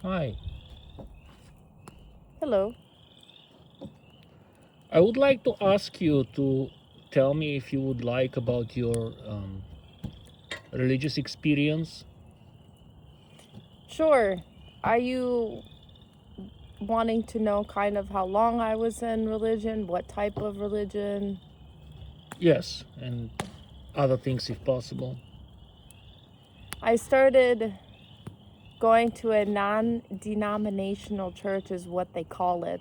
Hi, Hello. I would like to ask you to tell me if you would like about your religious experience. Sure. Are you wanting to know kind of how long I was in religion, what type of religion? Yes, and other things if possible. I started going to a non denominational church, is what they call it.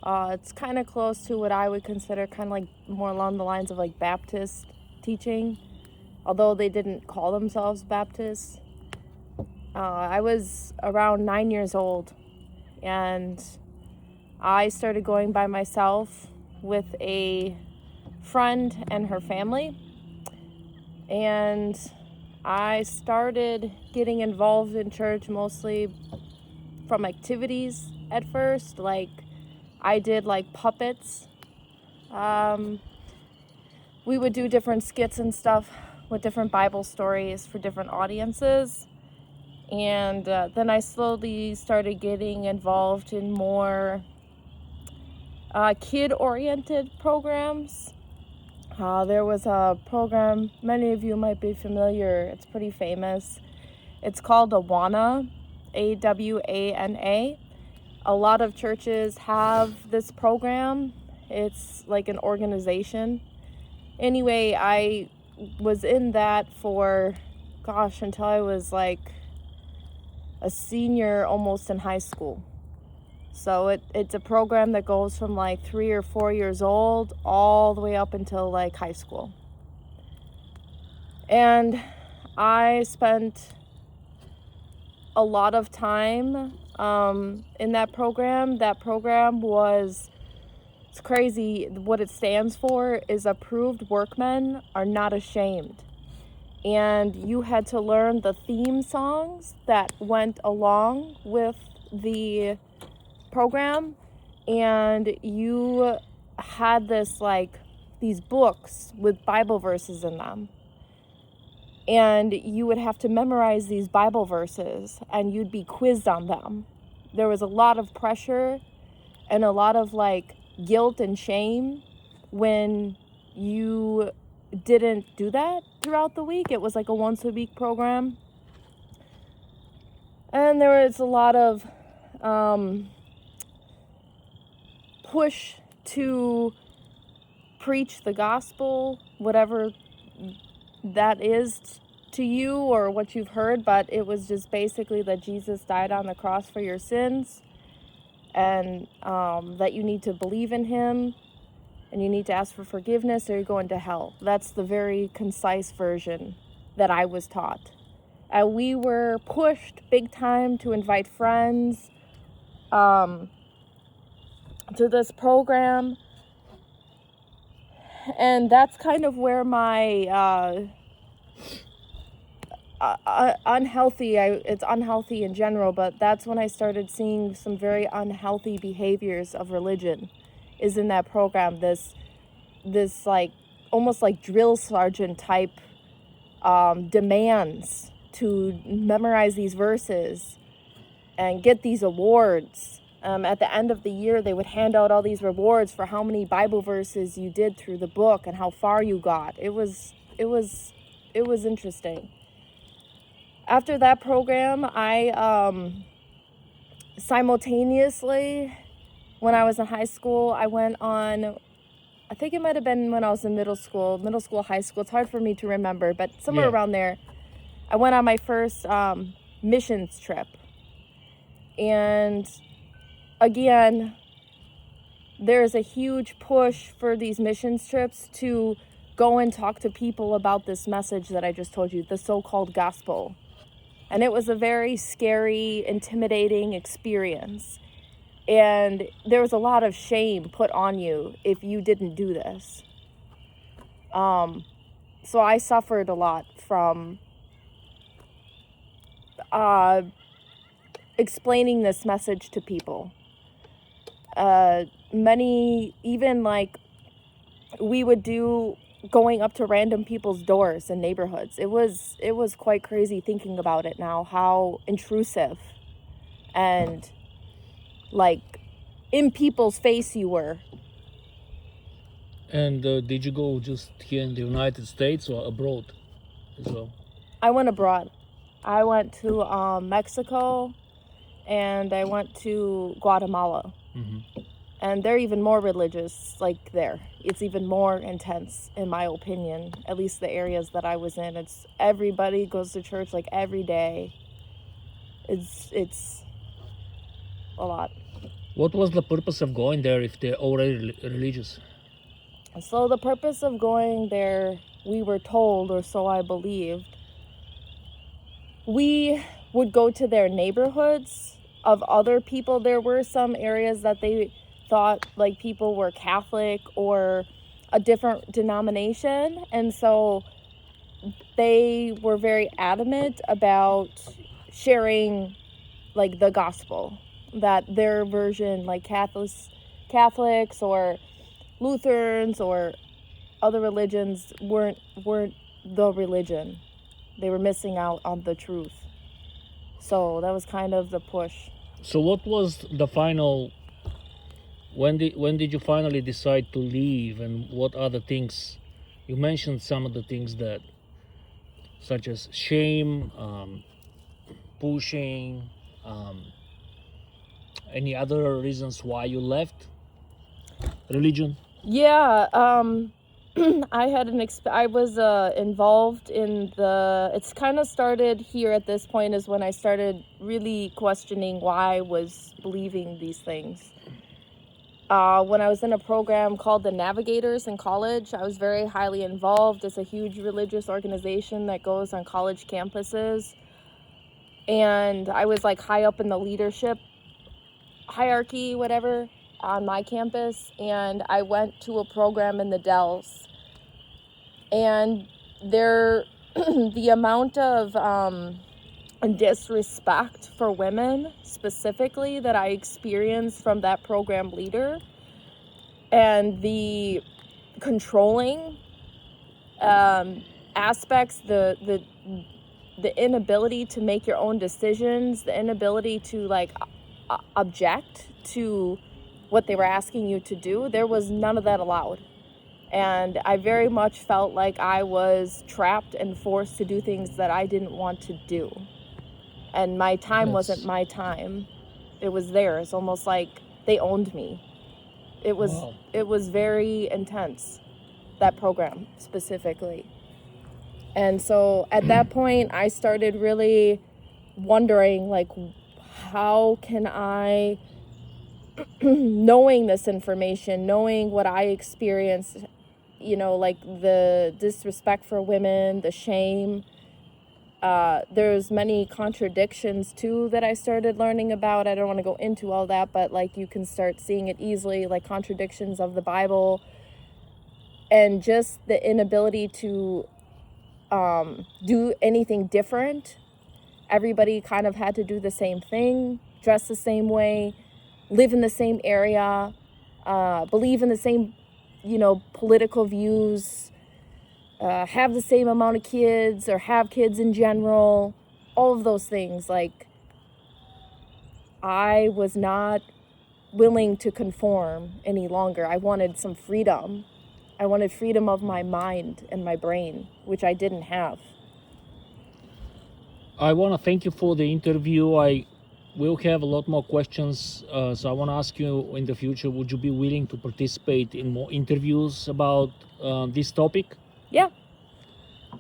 It's kind of close to what I would consider kind of like more along the lines of like Baptist teaching, although they didn't call themselves Baptists. I was around 9 years old and I started going by myself with a friend and her family. And I started getting involved in church mostly from activities at first. Like, I did like puppets. Um, we would do different skits and stuff with different Bible stories for different audiences. And then I slowly started getting involved in more kid oriented programs. There was a program, many of you might be familiar, it's pretty famous. It's called Awana, AWANA. A lot of churches have this program. It's like an organization. Anyway, I was in that for, until I was like a senior almost in high school. So it's a program that goes from like 3 or 4 years old all the way up until like high school. And I spent a lot of time in that program. That program it's crazy. What it stands for is Approved Workmen Are Not Ashamed. And you had to learn the theme songs that went along with the program. And you had these books with Bible verses in them. And you would have to memorize these Bible verses and you'd be quizzed on them. There was a lot of pressure and a lot of like guilt and shame when you didn't do that throughout the week. It was like a once a week program. And there was a lot of push to preach the gospel, whatever that is to you or what you've heard, but it was just basically that Jesus died on the cross for your sins and that you need to believe in him and you need to ask for forgiveness or you're going to hell. That's the very concise version that I was taught. And we were pushed big time to invite friends to this program. And that's kind of where my it's unhealthy in general, but that's when I started seeing some very unhealthy behaviors of religion is in that program. This like almost like drill sergeant type demands to memorize these verses and get these awards. At the end of the year, they would hand out all these rewards for how many Bible verses you did through the book and how far you got. It was interesting. After that program, I simultaneously, when I was in high school, I went on, I think it might have been when I was in middle school, high school. It's hard for me to remember, but somewhere Yeah, around there, I went on my first missions trip. And again, there's a huge push for these missions trips to go and talk to people about this message that I just told you, the so-called gospel. And it was a very scary, intimidating experience. And there was a lot of shame put on you if you didn't do this. So I suffered a lot from explaining this message to people. Many, even like we would do going up to random people's doors in neighborhoods. It was quite crazy thinking about it now, how intrusive and like in people's face you were. And did you go just here in the United States or abroad as well? I went abroad. I went to Mexico, and I went to Guatemala. And they're even more religious, like there. It's even more intense, in my opinion, at least the areas that I was in. It's everybody goes to church like every day. It's a lot. What was the purpose of going there if they're already religious? So the purpose of going there, we were told, or so I believed, we would go to their neighborhoods of other people. There were some areas that they thought like people were Catholic or a different denomination, and so they were very adamant about sharing like the gospel, that their version, like Catholics or Lutherans or other religions weren't the religion. They were missing out on the truth. So that was kind of the push. So what was the final, when did you finally decide to leave, and what other things? You mentioned some of the things that, such as shame, pushing, any other reasons why you left religion? Yeah, I had I was involved in it's kind of started here at this point is when I started really questioning why I was believing these things. When I was in a program called the Navigators in college, I was very highly involved. It's a huge religious organization that goes on college campuses. And I was like high up in the leadership hierarchy, whatever, on my campus. And I went to a program in the Dells. And the amount of disrespect for women specifically that I experienced from that program leader, and the controlling aspects, the inability to make your own decisions, the inability to like object to what they were asking you to do, there was none of that allowed. And I very much felt like I was trapped and forced to do things that I didn't want to do. And my time wasn't my time. It was theirs, almost like they owned me. It was Wow. It was very intense, that program specifically. And so at that point, I started really wondering, like, how can I, knowing this information, knowing what I experienced, you know, like the disrespect for women, the shame, there's many contradictions too that I started learning about. I don't want to go into all that, but like you can start seeing it easily, like contradictions of the Bible, and just the inability to do anything different. Everybody kind of had to do the same thing, dress the same way, live in the same area, believe in the same, you know, political views, have the same amount of kids or have kids in general, all of those things. Like, I was not willing to conform any longer. I wanted some freedom. I wanted freedom of my mind and my brain, which I didn't have. I want to thank you for the interview. I will have a lot more questions, so I want to ask you in the future, would you be willing to participate in more interviews about this topic? Yeah.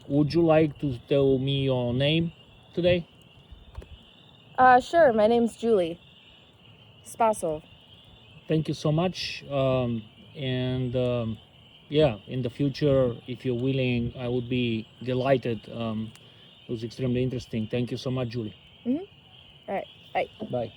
Would you like to tell me your name today? Sure. My name's Julie Spaso. Thank you so much. Yeah, in the future, if you're willing, I would be delighted. It was extremely interesting. Thank you so much, Julie. All right. Bye. Bye.